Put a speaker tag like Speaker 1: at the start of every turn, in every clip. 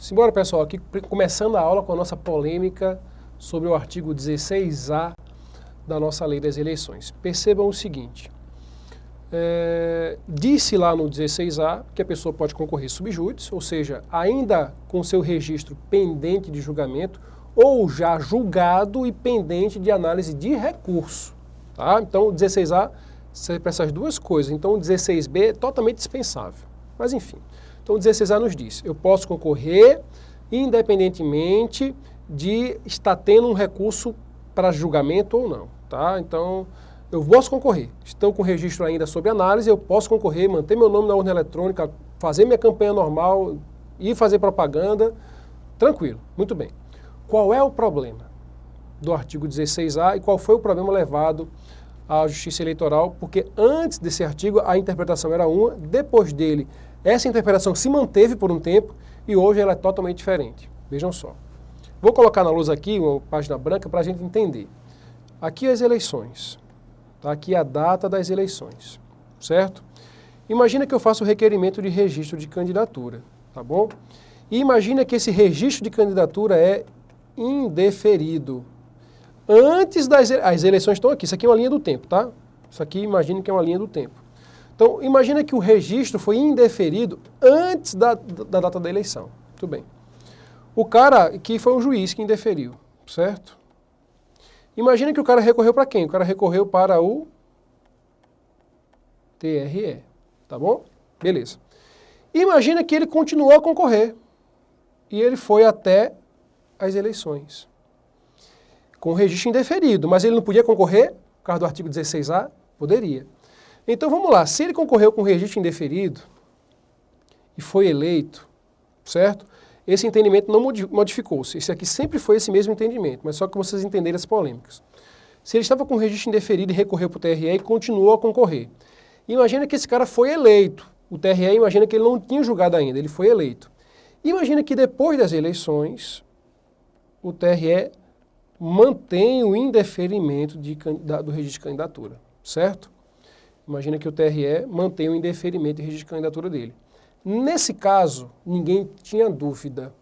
Speaker 1: Simbora, pessoal, aqui começando a aula com a nossa polêmica sobre o artigo 16A da nossa Lei das Eleições. Percebam o seguinte, disse lá no 16A que a pessoa pode concorrer sub judice, ou seja, ainda com seu registro pendente de julgamento ou já julgado e pendente de análise de recurso. Tá? Então o 16A serve para essas duas coisas, então o 16B é totalmente dispensável. Mas enfim, então o 16A nos diz, eu posso concorrer independentemente de estar tendo um recurso para julgamento ou não. Tá? Então eu posso concorrer, estou com o registro ainda sob análise, eu posso concorrer, manter meu nome na urna eletrônica, fazer minha campanha normal, ir fazer propaganda, tranquilo, muito bem. Qual é o problema do artigo 16A e qual foi o problema levado à Justiça Eleitoral? Porque antes desse artigo a interpretação era uma, depois dele essa interpretação se manteve por um tempo e hoje ela é totalmente diferente. Vejam só. Vou colocar na luz aqui uma página branca para a gente entender. Aqui as eleições. Tá? Aqui a data das eleições. Certo? Imagina que eu faço o requerimento de registro de candidatura. Tá bom? E imagina que esse registro de candidatura é indeferido. Antes das as eleições estão aqui. Isso aqui é uma linha do tempo, tá? Isso aqui imagina que é uma linha do tempo. Então, imagina que o registro foi indeferido antes da data da eleição. Muito bem. O cara aqui foi um juiz que indeferiu, certo? Imagina que o cara recorreu para quem? O cara recorreu para o TRE, tá bom? Beleza. Imagina que ele continuou a concorrer e ele foi até as eleições com o registro indeferido, mas ele não podia concorrer por causa do artigo 16A? Poderia. Então vamos lá, se ele concorreu com o registro indeferido e foi eleito, certo? Esse entendimento não modificou-se. Esse aqui sempre foi esse mesmo entendimento, mas só que vocês entenderem as polêmicas. Se ele estava com o registro indeferido e recorreu para o TRE e continuou a concorrer. Imagina que esse cara foi eleito. O TRE imagina que ele não tinha julgado ainda, ele foi eleito. Imagina que depois das eleições, o TRE mantém o indeferimento do registro de candidatura, certo? Imagina que o TRE mantém o indeferimento de registro de candidatura dele. Nesse caso, ninguém tinha dúvida.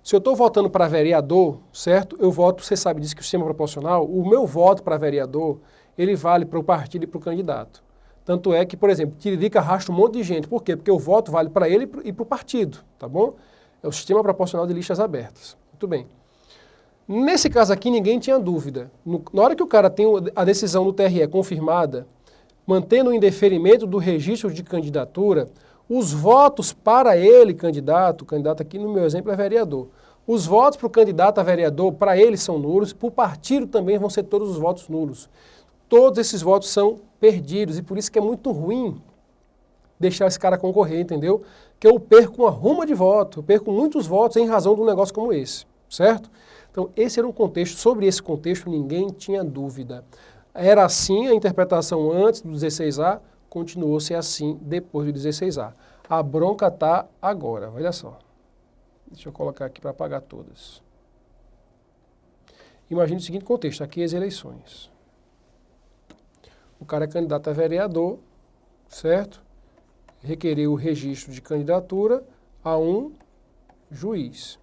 Speaker 1: Se eu estou votando para vereador, certo? Eu voto, você sabe disso que o sistema proporcional, o meu voto para vereador, ele vale para o partido e para o candidato. Tanto é que, por exemplo, Tiririca arrasta um monte de gente. Por quê? Porque o voto vale para ele e para o partido, tá bom? É o sistema proporcional de listas abertas. Muito bem. Nesse caso aqui, ninguém tinha dúvida. Na hora que o cara tem a decisão do TRE confirmada, mantendo o indeferimento do registro de candidatura, os votos para ele, candidato, o candidato aqui no meu exemplo é vereador, os votos para o candidato a vereador, para ele são nulos, para o partido também vão ser todos os votos nulos. Todos esses votos são perdidos e por isso que é muito ruim deixar esse cara concorrer, entendeu? Que eu perco uma ruma de voto, eu perco muitos votos em razão de um negócio como esse, certo? Então esse era um contexto, sobre esse contexto ninguém tinha dúvida. Era assim a interpretação antes do 16A, continuou a ser assim depois do 16A. A bronca está agora, olha só. Deixa eu colocar aqui para apagar todas. Imagine o seguinte contexto, aqui as eleições. O cara é candidato a vereador, certo? Requereu o registro de candidatura a um juiz.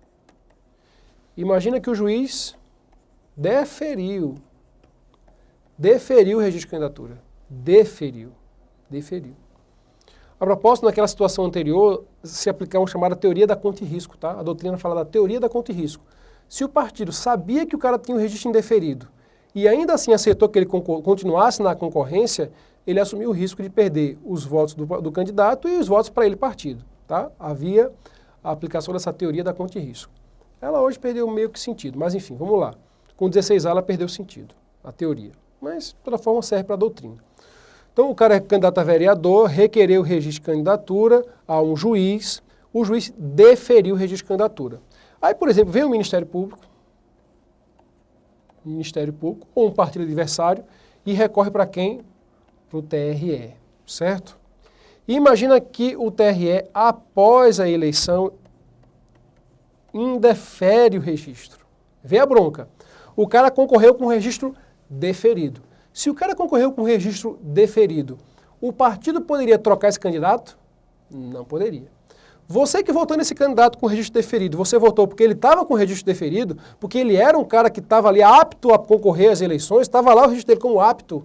Speaker 1: Imagina que o juiz deferiu o registro de candidatura. Deferiu. A propósito, naquela situação anterior, se aplicava uma chamada teoria da conta e risco, tá? A doutrina fala da teoria da conta e risco. Se o partido sabia que o cara tinha o registro indeferido e ainda assim aceitou que ele continuasse na concorrência, ele assumiu o risco de perder os votos do candidato e os votos para ele partido, tá? Havia a aplicação dessa teoria da conta e risco. Ela hoje perdeu meio que sentido, mas enfim, vamos lá. Com 16A ela perdeu sentido, a teoria. Mas, de toda forma, serve para a doutrina. Então, o cara é candidato a vereador, requereu o registro de candidatura a um juiz, o juiz deferiu o registro de candidatura. Aí, por exemplo, vem o Ministério Público ou um partido adversário e recorre para quem? Para o TRE, certo? E imagina que o TRE, após a eleição, indefere o registro. Vê a bronca. O cara concorreu com o registro deferido. Se o cara concorreu com o registro deferido, o partido poderia trocar esse candidato? Não poderia. Você que votou nesse candidato com registro deferido, você votou porque ele estava com registro deferido, porque ele era um cara que estava ali apto a concorrer às eleições, estava lá o registro dele como apto.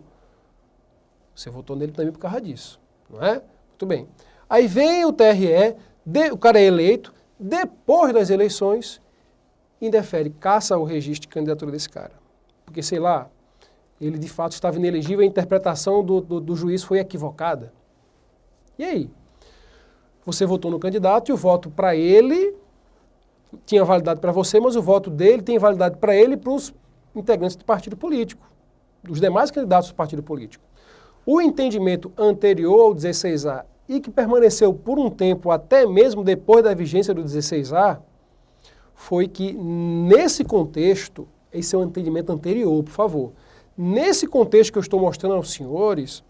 Speaker 1: Você votou nele também por causa disso, não é? Muito bem. Aí vem o TRE, o cara é eleito, depois das eleições, indefere, caça o registro de candidatura desse cara. Porque, sei lá, ele de fato estava inelegível, a interpretação do juiz foi equivocada. E aí? Você votou no candidato e o voto para ele tinha validade para você, mas o voto dele tem validade para ele e para os integrantes do partido político, dos demais candidatos do partido político. O entendimento anterior ao 16A e que permaneceu por um tempo, até mesmo depois da vigência do 16A, foi que nesse contexto, esse é o entendimento anterior, por favor, nesse contexto que eu estou mostrando aos senhores,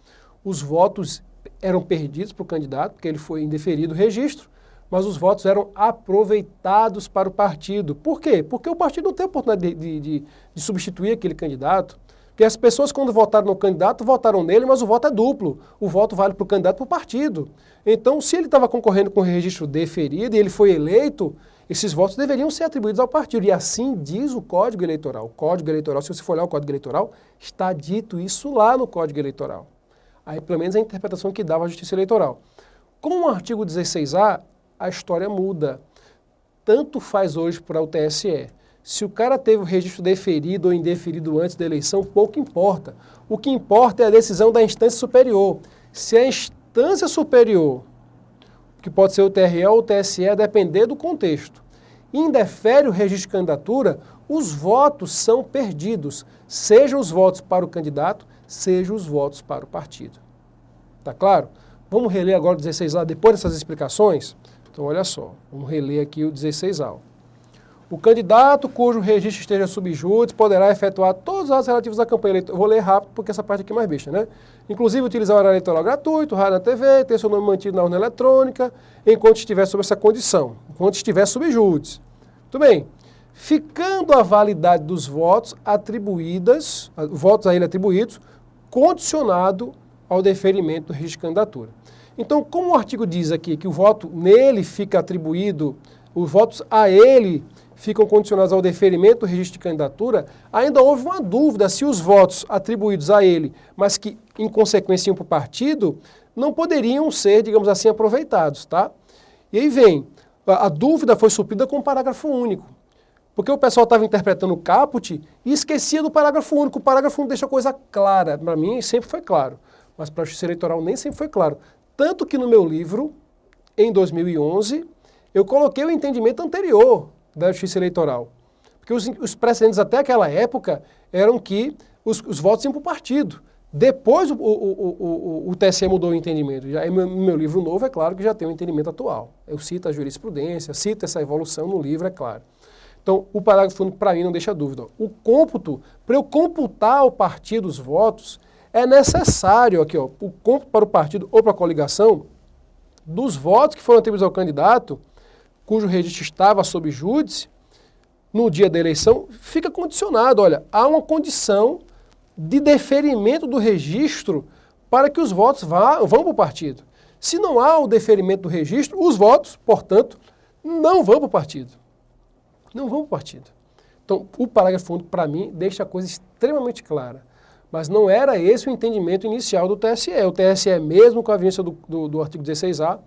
Speaker 1: os votos eram perdidos para o candidato, porque ele foi indeferido o registro, mas os votos eram aproveitados para o partido. Por quê? Porque o partido não tem a oportunidade de substituir aquele candidato. Porque as pessoas, quando votaram no candidato, votaram nele, mas o voto é duplo. O voto vale para o candidato e para o partido. Então, se ele estava concorrendo com o registro deferido e ele foi eleito, esses votos deveriam ser atribuídos ao partido. E assim diz o Código Eleitoral. O Código Eleitoral, se você for olhar o Código Eleitoral, está dito isso lá no Código Eleitoral. Aí, pelo menos, a interpretação que dava a Justiça Eleitoral. Com o artigo 16A, a história muda. Tanto faz hoje para o TSE. Se o cara teve o registro deferido ou indeferido antes da eleição, pouco importa. O que importa é a decisão da instância superior. Se a instância superior, que pode ser o TRE ou o TSE, depender do contexto, indefere o registro de candidatura, os votos são perdidos. Sejam os votos para o candidato, sejam os votos para o partido. Tá claro? Vamos reler agora o 16A depois dessas explicações? Então, olha só, vamos reler aqui o 16A. O candidato cujo registro esteja subjúdice poderá efetuar todos os atos relativos à campanha eleitoral. Vou ler rápido porque essa parte aqui é mais besta, né? Inclusive utilizar o horário eleitoral gratuito, rádio na TV, ter seu nome mantido na urna eletrônica, enquanto estiver sob essa condição, enquanto estiver subjúdice. Muito bem. Ficando a validade dos votos votos a ele atribuídos, condicionado ao deferimento do registro de candidatura. Então, como o artigo diz aqui que o voto nele fica atribuído, os votos a ele ficam condicionados ao deferimento do registro de candidatura, ainda houve uma dúvida se os votos atribuídos a ele, mas que em consequência iam para o partido, não poderiam ser, digamos assim, aproveitados, tá? E aí vem, a dúvida foi suprida com um parágrafo único, porque o pessoal estava interpretando o caput e esquecia do parágrafo único. O parágrafo único deixa a coisa clara, para mim sempre foi claro, mas para a Justiça Eleitoral nem sempre foi claro. Tanto que no meu livro, em 2011, eu coloquei o entendimento anterior da Justiça Eleitoral. Porque os precedentes até aquela época eram que os votos iam para o partido. Depois o TSE mudou o entendimento. Já, no meu livro novo, é claro que já tem o entendimento atual. Eu cito a jurisprudência, cito essa evolução no livro, é claro. Então, o parágrafo único, para mim, não deixa dúvida. O cômputo, para eu computar ao partido os votos, é necessário aqui, ó, o cômputo para o partido ou para a coligação dos votos que foram atribuídos ao candidato, cujo registro estava sob júdice, no dia da eleição, fica condicionado. Olha, há uma condição de deferimento do registro para que os votos vão para o partido. Se não há o deferimento do registro, os votos, portanto, não vão para o partido. Não vão para o partido. Então, o parágrafo único, para mim, deixa a coisa extremamente clara. Mas não era esse o entendimento inicial do TSE. O TSE, mesmo com a vigência do artigo 16A,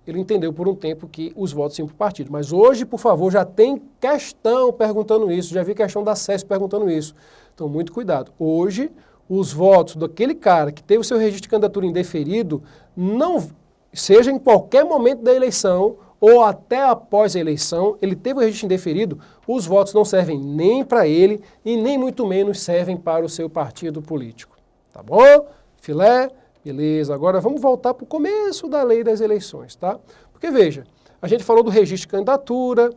Speaker 1: ele entendeu por um tempo que os votos iam para o partido. Mas hoje, por favor, já tem questão perguntando isso, já vi questão da SES perguntando isso. Então, muito cuidado. Hoje, os votos daquele cara que teve o seu registro de candidatura indeferido, não, seja em qualquer momento da eleição ou até após a eleição, ele teve o registro indeferido, os votos não servem nem para ele e nem muito menos servem para o seu partido político. Tá bom? Filé? Beleza, agora vamos voltar para o começo da lei das eleições, tá? Porque veja, a gente falou do registro de candidatura,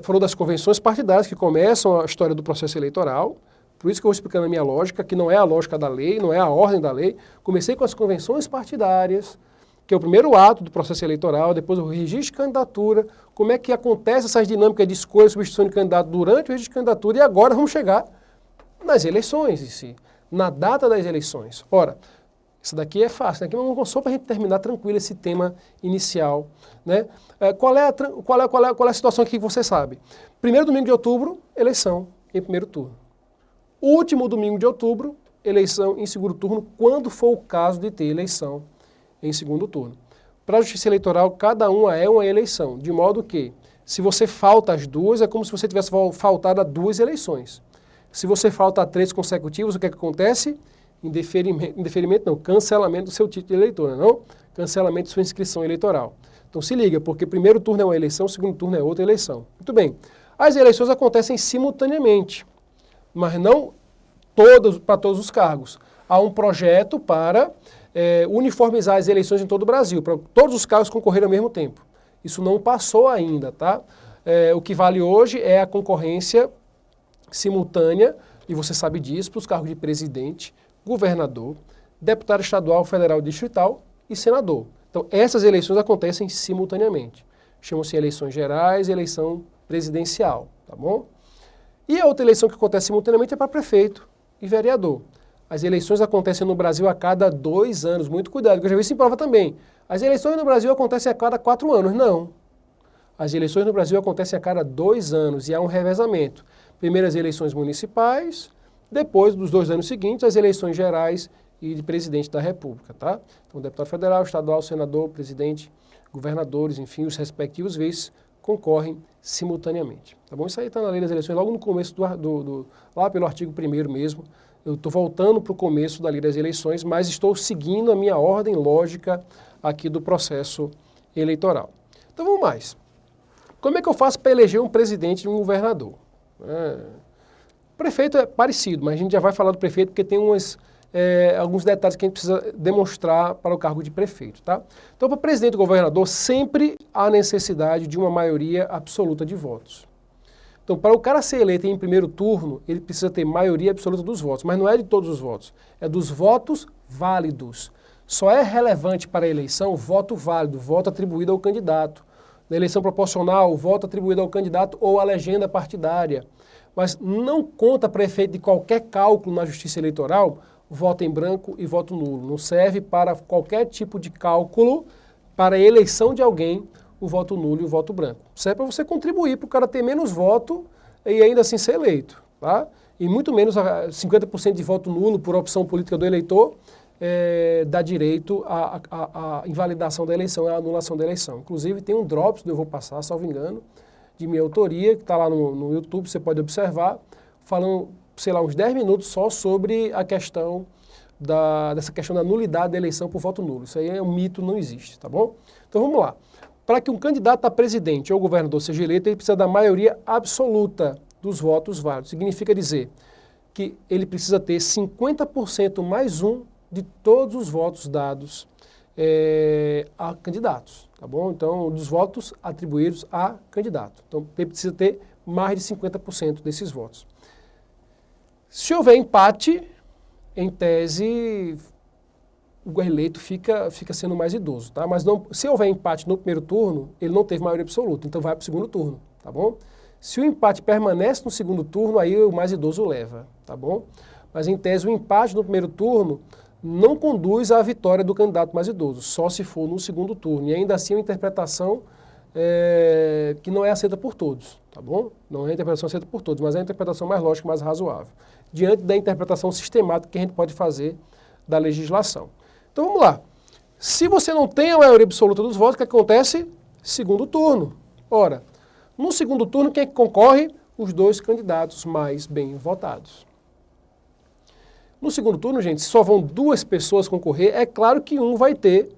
Speaker 1: falou das convenções partidárias que começam a história do processo eleitoral, por isso que eu vou explicando a minha lógica, que não é a lógica da lei, não é a ordem da lei. Comecei com as convenções partidárias, que é o primeiro ato do processo eleitoral, depois o registro de candidatura, como é que acontece essas dinâmicas de escolha e substituição de candidato durante o registro de candidatura, e agora vamos chegar nas eleições em si, na data das eleições. Ora, Isso daqui é fácil, aqui só para a gente terminar tranquilo esse tema inicial, né? Qual é a situação aqui que você sabe? Primeiro domingo de outubro, eleição em primeiro turno. Último domingo de outubro, eleição em segundo turno, quando for o caso de ter eleição em segundo turno. Para a Justiça Eleitoral, cada uma é uma eleição, de modo que, se você falta as duas, é como se você tivesse faltado a duas eleições. Se você falta a 3 consecutivos, o que é que acontece? Indeferimento não, cancelamento do seu título de eleitor, não? Cancelamento de sua inscrição eleitoral. Então se liga, porque primeiro turno é uma eleição, segundo turno é outra eleição. Muito bem, as eleições acontecem simultaneamente, mas não para todos os cargos. Há um projeto para uniformizar as eleições em todo o Brasil, para todos os cargos concorrerem ao mesmo tempo. Isso não passou ainda, tá? O que vale hoje é a concorrência simultânea, e você sabe disso, para os cargos de presidente, governador, deputado estadual, federal, distrital e senador. Então, essas eleições acontecem simultaneamente. Chamam-se eleições gerais e eleição presidencial, tá bom? E a outra eleição que acontece simultaneamente é para prefeito e vereador. As eleições acontecem no Brasil a cada 2 anos. Muito cuidado, porque eu já vi isso em prova também. As eleições no Brasil acontecem a cada 4 anos. Não. As eleições no Brasil acontecem a cada 2 anos e há um revezamento. Primeiro as eleições municipais, depois dos 2 anos seguintes, as eleições gerais e de presidente da República, tá? Então, deputado federal, estadual, senador, presidente, governadores, enfim, os respectivos vices concorrem simultaneamente, tá bom? Isso aí está na lei das eleições, logo no começo lá pelo artigo 1º mesmo. Eu estou voltando para o começo da lei das eleições, mas estou seguindo a minha ordem lógica aqui do processo eleitoral. Então, vamos mais. Como é que eu faço para eleger um presidente e um governador? Prefeito é parecido, mas a gente já vai falar do prefeito porque tem alguns detalhes que a gente precisa demonstrar para o cargo de prefeito, tá? Então, para presidente e governador, sempre há necessidade de uma maioria absoluta de votos. Então, para o cara ser eleito em primeiro turno, ele precisa ter maioria absoluta dos votos, mas não é de todos os votos, é dos votos válidos. Só é relevante para a eleição o voto válido, voto atribuído ao candidato. Na eleição proporcional, o voto atribuído ao candidato ou à legenda partidária. Mas não conta para efeito de qualquer cálculo na Justiça Eleitoral voto em branco e voto nulo. Não serve para qualquer tipo de cálculo para a eleição de alguém o voto nulo e o voto branco. Serve para você contribuir para o cara ter menos voto e ainda assim ser eleito, tá? E muito menos 50% de voto nulo por opção política do eleitor dá direito à invalidação da eleição, à anulação da eleição. Inclusive tem um Drops, eu vou passar, salvo engano, de minha autoria, que está lá no YouTube, você pode observar, falando, sei lá, uns 10 minutos só sobre a questão dessa questão da nulidade da eleição por voto nulo. Isso aí é um mito, não existe, tá bom? Então vamos lá. Para que um candidato a presidente ou governador seja eleito, ele precisa da maioria absoluta dos votos válidos. Significa dizer que ele precisa ter 50% mais um de todos os votos dados a candidatos, tá bom? Então, dos votos atribuídos a candidato. Então, ele precisa ter mais de 50% desses votos. Se houver empate, em tese, o eleito fica sendo mais idoso, tá? Mas não, se houver empate no primeiro turno, ele não teve maioria absoluta, então vai para o segundo turno, tá bom? Se o empate permanece no segundo turno, aí o mais idoso leva, tá bom? Mas em tese o empate no primeiro turno não conduz à vitória do candidato mais idoso, só se for no segundo turno. E ainda assim é uma interpretação que não é aceita por todos, tá bom? Não é a interpretação aceita por todos, mas é a interpretação mais lógica, mais razoável, diante da interpretação sistemática que a gente pode fazer da legislação. Então vamos lá. Se você não tem a maioria absoluta dos votos, o que acontece? Segundo turno. Ora, no segundo turno, quem é que concorre? Os 2 candidatos mais bem votados. No segundo turno, gente, se só vão 2 pessoas concorrer, é claro que um vai ter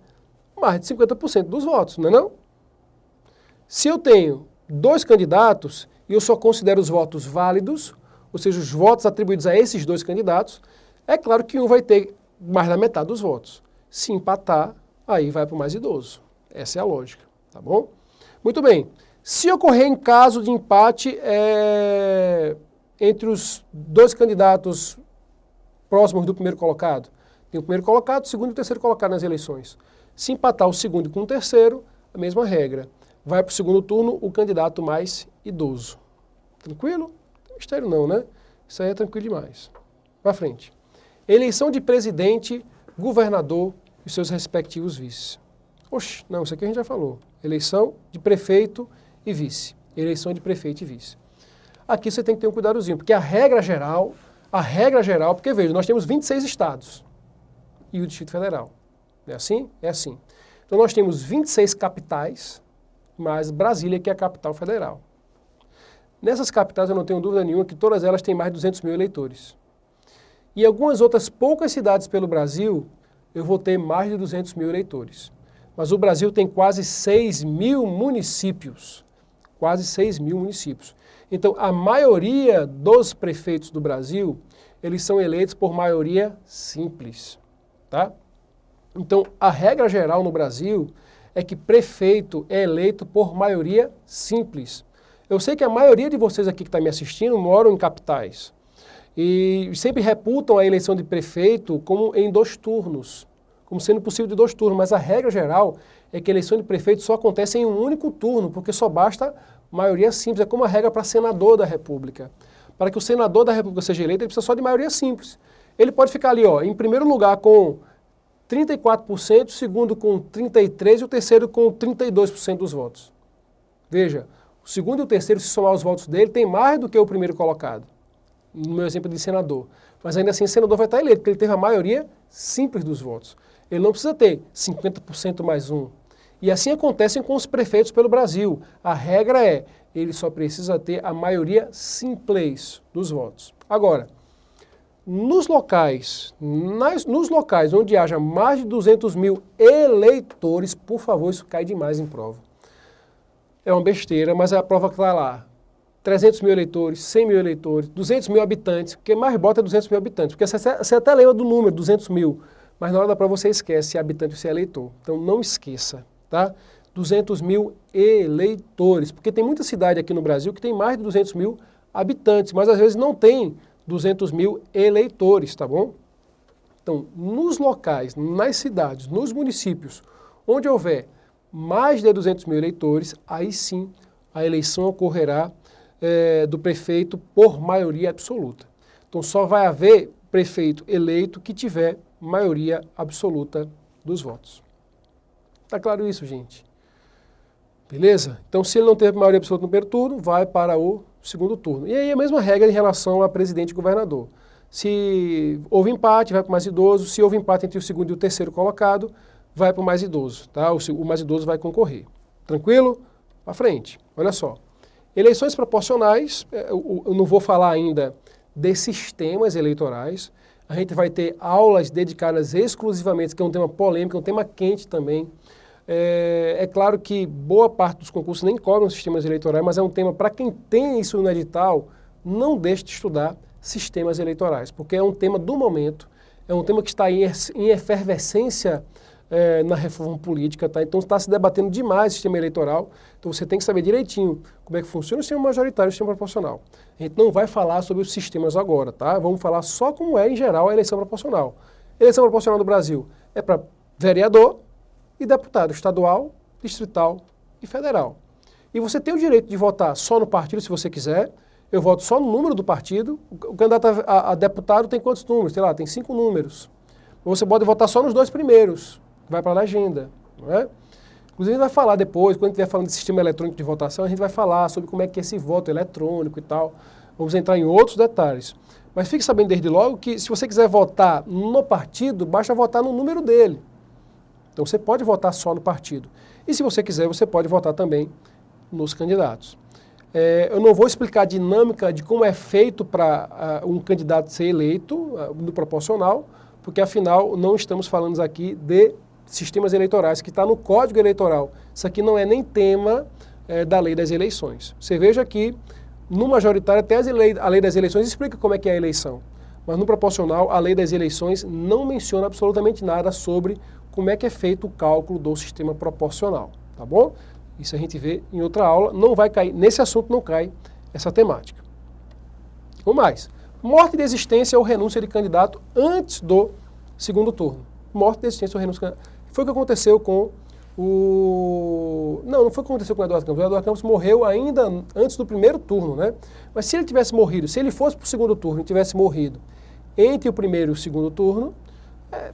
Speaker 1: mais de 50% dos votos, não é não? Se eu tenho 2 candidatos e eu só considero os votos válidos, ou seja, os votos atribuídos a esses 2 candidatos, é claro que um vai ter mais da metade dos votos. Se empatar, aí vai para o mais idoso. Essa é a lógica, tá bom? Muito bem. Se ocorrer em caso de empate entre os 2 candidatos próximos do primeiro colocado, tem o primeiro colocado, o segundo e o terceiro colocado nas eleições. Se empatar o segundo com o terceiro, a mesma regra. Vai para o segundo turno o candidato mais idoso. Tranquilo? Não tem mistério não, né? Isso aí é tranquilo demais. Para frente. Eleição de presidente governador e seus respectivos vices. Oxe, não, isso aqui a gente já falou. Eleição de prefeito e vice. Eleição de prefeito e vice. Aqui você tem que ter um cuidadozinho, porque a regra geral, porque veja, nós temos 26 estados e o Distrito Federal. É assim? É assim. Então nós temos 26 capitais, mais Brasília, que é a capital federal. Nessas capitais eu não tenho dúvida nenhuma que todas elas têm mais de 200 mil eleitores. E algumas outras poucas cidades pelo Brasil, eu vou ter mais de 200 mil eleitores. Mas o Brasil tem quase 6 mil municípios. Quase 6 mil municípios. Então, a maioria dos prefeitos do Brasil, eles são eleitos por maioria simples, tá? Então, a regra geral no Brasil é que prefeito é eleito por maioria simples. Eu sei que a maioria de vocês aqui que está me assistindo moram em capitais e sempre reputam a eleição de prefeito como em 2 turnos, como sendo possível de 2 turnos, mas a regra geral é que a eleição de prefeito só acontece em um único turno, porque só basta maioria simples, é como a regra para senador da República. Para que o senador da República seja eleito, ele precisa só de maioria simples. Ele pode ficar ali, ó, em primeiro lugar com 34%, o segundo com 33% e o terceiro com 32% dos votos. Veja, o segundo e o terceiro, se somar os votos dele, tem mais do que o primeiro colocado, no meu exemplo de senador. Mas ainda assim o senador vai estar eleito, porque ele teve a maioria simples dos votos. Ele não precisa ter 50% mais 1. E assim acontece com os prefeitos pelo Brasil. A regra é, ele só precisa ter a maioria simples dos votos. Agora, nos locais onde haja mais de 200 mil eleitores, por favor, isso cai demais em prova. É uma besteira, mas é a prova que está lá. 300 mil eleitores, 100 mil eleitores, 200 mil habitantes, porque mais bota é 200 mil habitantes, porque você até lembra do número, 200 mil, mas na hora da prova você esquece se é habitante ou se é eleitor. Então não esqueça, tá? 200 mil eleitores, porque tem muita cidade aqui no Brasil que tem mais de 200 mil habitantes, mas às vezes não tem 200 mil eleitores, tá bom? Então, nos locais, nas cidades, nos municípios, onde houver mais de 200 mil eleitores, aí sim a eleição ocorrerá do prefeito por maioria absoluta. Então só vai haver prefeito eleito que tiver maioria absoluta dos votos. Tá claro isso, gente? Beleza? Então se ele não ter maioria absoluta no primeiro turno, vai para o segundo turno. E aí a mesma regra em relação a presidente e governador. Se houve empate, vai para o mais idoso. Se houve empate entre o segundo e o terceiro colocado, vai para o mais idoso. Tá? O mais idoso vai concorrer. Tranquilo? Para frente. Olha só. Eleições proporcionais, eu não vou falar ainda de sistemas eleitorais. A gente vai ter aulas dedicadas exclusivamente, que é um tema polêmico, é um tema quente também. É claro que boa parte dos concursos nem cobram sistemas eleitorais, mas é um tema para quem tem isso no edital, não deixe de estudar sistemas eleitorais, porque é um tema do momento, é um tema que está em efervescência na reforma política, tá? Então está se debatendo demais o sistema eleitoral, então você tem que saber direitinho como é que funciona o sistema majoritário e o sistema proporcional. A gente não vai falar sobre os sistemas agora, tá? Vamos falar só como é em geral a eleição proporcional. A eleição proporcional do Brasil é para vereador e deputado estadual, distrital e federal. E você tem o direito de votar só no partido se você quiser. Eu voto só no número do partido. O candidato a deputado tem quantos números? Sei lá, tem 5 números. Você pode votar só nos 2 primeiros. Vai para a legenda, não é? Inclusive a gente vai falar depois, quando a gente estiver falando de sistema eletrônico de votação, a gente vai falar sobre como é que é esse voto eletrônico e tal. Vamos entrar em outros detalhes. Mas fique sabendo desde logo que se você quiser votar no partido, basta votar no número dele. Então você pode votar só no partido. E se você quiser, você pode votar também nos candidatos. Eu não vou explicar a dinâmica de como é feito para um candidato ser eleito no proporcional, porque afinal não estamos falando aqui de sistemas eleitorais, que está no Código Eleitoral. Isso aqui não é nem tema da lei das eleições. Você veja que no majoritário até a lei das eleições explica como é que é a eleição. Mas no proporcional, a lei das eleições não menciona absolutamente nada sobre como é que é feito o cálculo do sistema proporcional, tá bom? Isso a gente vê em outra aula, não vai cair, nesse assunto não cai essa temática. Vamos mais. Morte de existência ou renúncia de candidato antes do segundo turno. Morte de existência ou renúncia de candidato. Foi o que aconteceu com o... Não foi o que aconteceu com o Eduardo Campos. O Eduardo Campos morreu ainda antes do primeiro turno, né? Mas se ele tivesse morrido, se ele fosse para o segundo turno e tivesse morrido entre o primeiro e o segundo turno,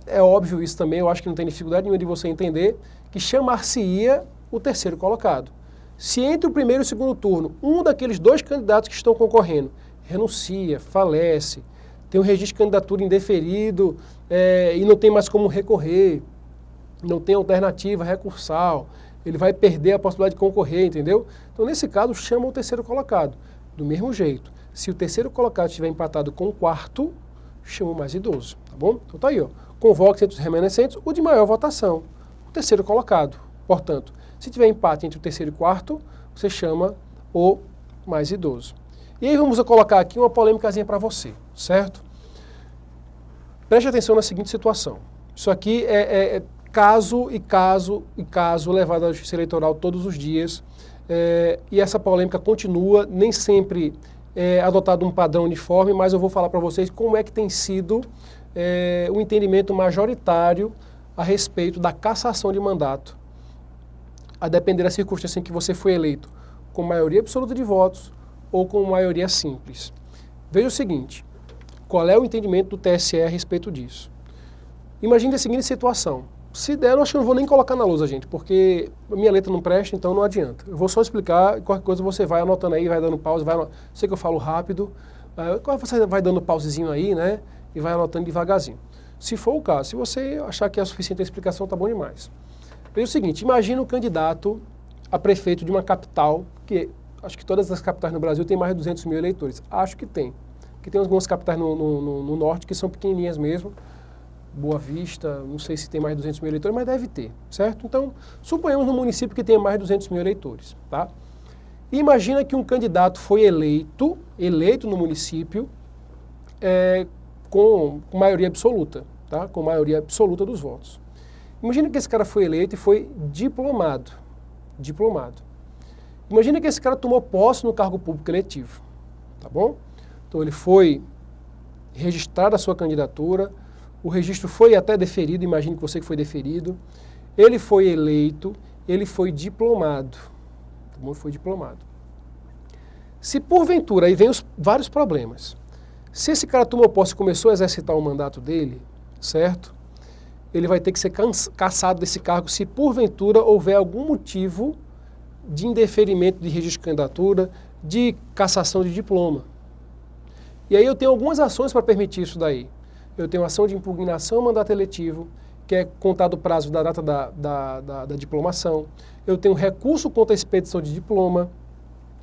Speaker 1: É óbvio isso também, eu acho que não tem dificuldade nenhuma de você entender, que chamar-se-ia o terceiro colocado. Se entre o primeiro e o segundo turno, um daqueles dois candidatos que estão concorrendo renuncia, falece, tem um registro de candidatura indeferido e não tem mais como recorrer, não tem alternativa recursal, ele vai perder a possibilidade de concorrer, entendeu? Então, nesse caso, chama o terceiro colocado. Do mesmo jeito, se o terceiro colocado estiver empatado com o quarto, chama o mais idoso, tá bom? Então tá aí, ó. Convoque entre os remanescentes o de maior votação, o terceiro colocado. Portanto, se tiver empate entre o terceiro e o quarto, você chama o mais idoso. E aí vamos colocar aqui uma polêmicazinha para você, certo? Preste atenção na seguinte situação. Isso aqui é caso e caso e caso levado à Justiça Eleitoral todos os dias. E essa polêmica continua, nem sempre adotado um padrão uniforme, mas eu vou falar para vocês como é que tem sido o entendimento majoritário a respeito da cassação de mandato, a depender da circunstância em que você foi eleito, com maioria absoluta de votos ou com maioria simples. Veja o seguinte, qual é o entendimento do TSE a respeito disso? Imagine a seguinte situação. Se der, eu acho que eu não vou nem colocar na lousa, gente, porque a minha letra não presta, então não adianta. Eu vou só explicar, qualquer coisa você vai anotando aí, vai dando pause, sei que eu falo rápido, você vai dando pausezinho aí, né, e vai anotando devagarzinho. Se for o caso, se você achar que é suficiente a explicação, tá bom demais. Veja o seguinte, imagina um candidato a prefeito de uma capital, que acho que todas as capitais no Brasil têm mais de 200 mil eleitores. Acho que tem. Porque tem algumas capitais no norte que são pequenininhas mesmo, Boa Vista, não sei se tem mais de 200 mil eleitores, mas deve ter, certo? Então, suponhamos um município que tenha mais de 200 mil eleitores, tá? E imagina que um candidato foi eleito no município com maioria absoluta, tá? Com maioria absoluta dos votos. Imagina que esse cara foi eleito e foi diplomado. Imagina que esse cara tomou posse no cargo público eletivo, tá bom? Então ele foi registrar a sua candidatura, o registro foi até deferido, imagine que você que foi deferido, ele foi eleito, ele foi diplomado, tá bom? Foi diplomado. Se porventura, aí vem vários problemas, se esse cara tomou posse e começou a exercitar o mandato dele, certo? Ele vai ter que ser cassado desse cargo se porventura houver algum motivo de indeferimento de registro de candidatura, de cassação de diploma. E aí eu tenho algumas ações para permitir isso daí. Eu tenho ação de impugnação ao mandato eletivo, que é contado o prazo da data da diplomação. Eu tenho recurso contra a expedição de diploma.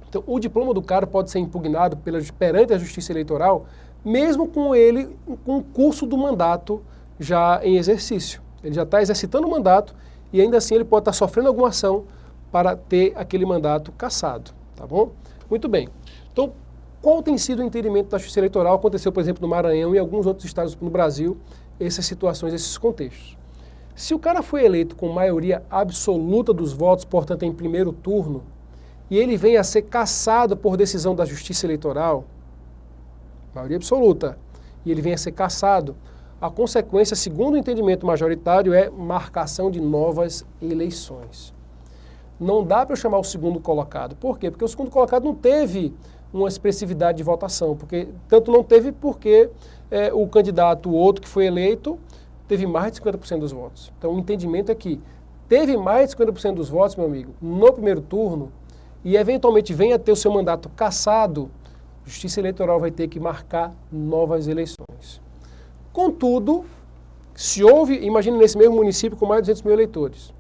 Speaker 1: Então, o diploma do cara pode ser impugnado perante a Justiça Eleitoral, mesmo com o curso do mandato já em exercício. Ele já está exercitando o mandato e ainda assim ele pode estar sofrendo alguma ação para ter aquele mandato cassado, tá bom? Muito bem. Então, qual tem sido o entendimento da Justiça Eleitoral? Aconteceu, por exemplo, no Maranhão e em alguns outros estados no Brasil, essas situações, esses contextos. Se o cara foi eleito com maioria absoluta dos votos, portanto em primeiro turno, e ele vem a ser cassado por decisão da Justiça Eleitoral, maioria absoluta, e ele vem a ser cassado, a consequência, segundo o entendimento majoritário, é marcação de novas eleições. Não dá para eu chamar o segundo colocado. Por quê? Porque o segundo colocado não teve uma expressividade de votação, tanto não teve porque o candidato, o outro que foi eleito, teve mais de 50% dos votos. Então o entendimento é que teve mais de 50% dos votos, meu amigo, no primeiro turno, e eventualmente venha a ter o seu mandato cassado, a Justiça Eleitoral vai ter que marcar novas eleições. Contudo, se houve, imagina nesse mesmo município com mais de 200 mil eleitores,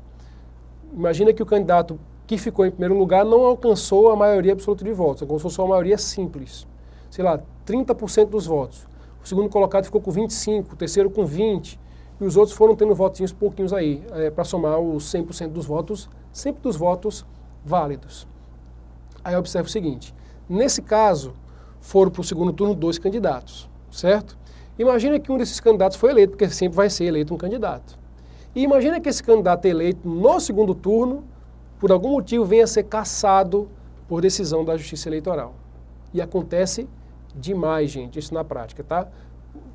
Speaker 1: imagina que o candidato que ficou em primeiro lugar não alcançou a maioria absoluta de votos, alcançou só a maioria simples, sei lá, 30% dos votos. O segundo colocado ficou com 25%, o terceiro com 20%, e os outros foram tendo votinhos pouquinhos aí, para somar os 100% dos votos, sempre dos votos válidos. Aí observa o seguinte, nesse caso, foram para o segundo turno 2 candidatos, certo? Imagina que um desses candidatos foi eleito, porque sempre vai ser eleito um candidato. E imagina que esse candidato eleito no segundo turno, por algum motivo, venha a ser cassado por decisão da Justiça Eleitoral. E acontece demais, gente, isso na prática, tá?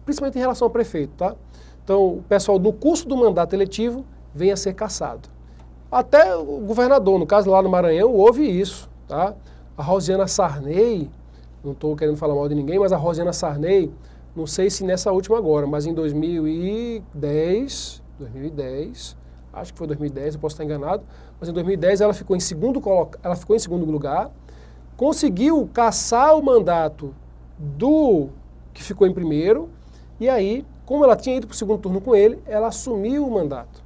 Speaker 1: Principalmente em relação ao prefeito, tá? Então, o pessoal no curso do mandato eletivo vem a ser cassado. Até o governador, no caso lá no Maranhão, houve isso, tá? A Rosiana Sarney, não estou querendo falar mal de ninguém, mas a Rosiana Sarney, não sei se nessa última agora, mas em 2010, acho que foi 2010, eu posso estar enganado, mas em 2010 ela ficou em segundo lugar, conseguiu caçar o mandato do que ficou em primeiro, e aí, como ela tinha ido para o segundo turno com ele, ela assumiu o mandato.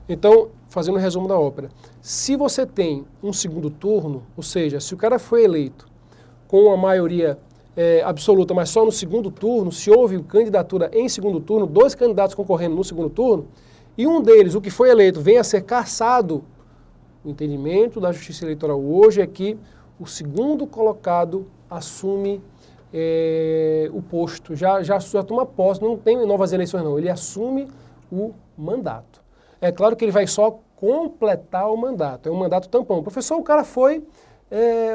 Speaker 1: Então, fazendo um resumo da ópera, se você tem um segundo turno, ou seja, se o cara foi eleito com a maioria absoluta, mas só no segundo turno, se houve candidatura em segundo turno, 2 candidatos concorrendo no segundo turno, e um deles, o que foi eleito, vem a ser cassado, o entendimento da Justiça Eleitoral hoje é que o segundo colocado assume o posto, já toma posse, não tem novas eleições não, ele assume o mandato. É claro que ele vai só completar o mandato, é um mandato tampão. Professor, o cara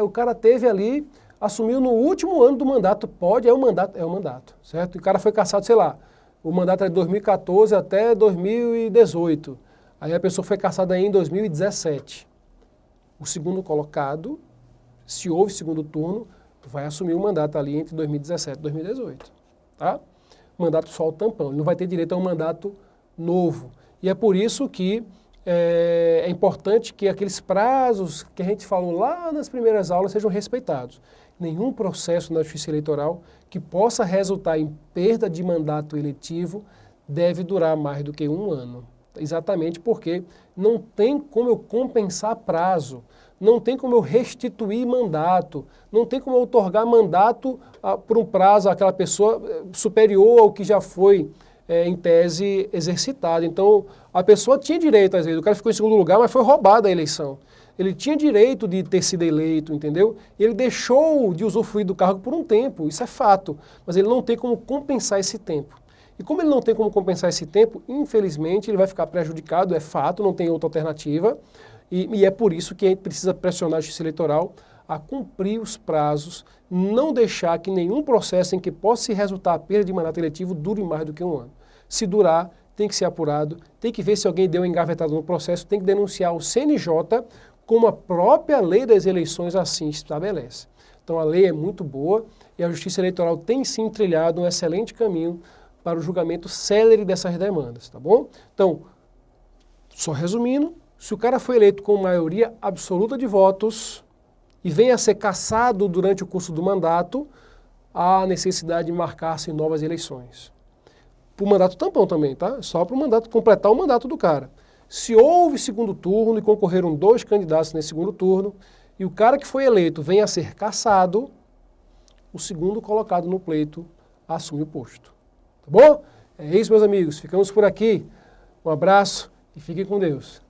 Speaker 1: o cara teve ali, assumiu no último ano do mandato, pode, é o mandato, certo? E o cara foi cassado, sei lá, o mandato é de 2014 até 2018, aí a pessoa foi cassada em 2017. O segundo colocado, se houve segundo turno, vai assumir o mandato ali entre 2017 e 2018, tá? Mandato só o tampão, ele não vai ter direito a um mandato novo. E é por isso que é importante que aqueles prazos que a gente falou lá nas primeiras aulas sejam respeitados. Nenhum processo na Justiça Eleitoral que possa resultar em perda de mandato eletivo deve durar mais do que 1 ano. Exatamente porque não tem como eu compensar prazo, não tem como eu restituir mandato, não tem como eu outorgar mandato por um prazo àquela pessoa superior ao que já foi em tese exercitado. Então, a pessoa tinha direito, às vezes, o cara ficou em segundo lugar, mas foi roubada a eleição. Ele tinha direito de ter sido eleito, entendeu? E ele deixou de usufruir do cargo por um tempo, isso é fato, mas ele não tem como compensar esse tempo. E como ele não tem como compensar esse tempo, infelizmente, ele vai ficar prejudicado, é fato, não tem outra alternativa, e é por isso que a gente precisa pressionar a Justiça Eleitoral a cumprir os prazos, não deixar que nenhum processo em que possa se resultar a perda de mandato eletivo dure mais do que 1 ano. Se durar, tem que ser apurado, tem que ver se alguém deu engavetado no processo, tem que denunciar o CNJ, como a própria lei das eleições assim estabelece. Então a lei é muito boa e a Justiça Eleitoral tem sim trilhado um excelente caminho para o julgamento célere dessas demandas, tá bom? Então, só resumindo, se o cara foi eleito com maioria absoluta de votos e venha a ser cassado durante o curso do mandato, há necessidade de marcar-se novas eleições. Para o mandato tampão também, tá? Só para o mandato, completar o mandato do cara. Se houve segundo turno e concorreram 2 candidatos nesse segundo turno, e o cara que foi eleito venha a ser cassado, o segundo colocado no pleito assume o posto. Tá bom? É isso, meus amigos. Ficamos por aqui. Um abraço e fiquem com Deus.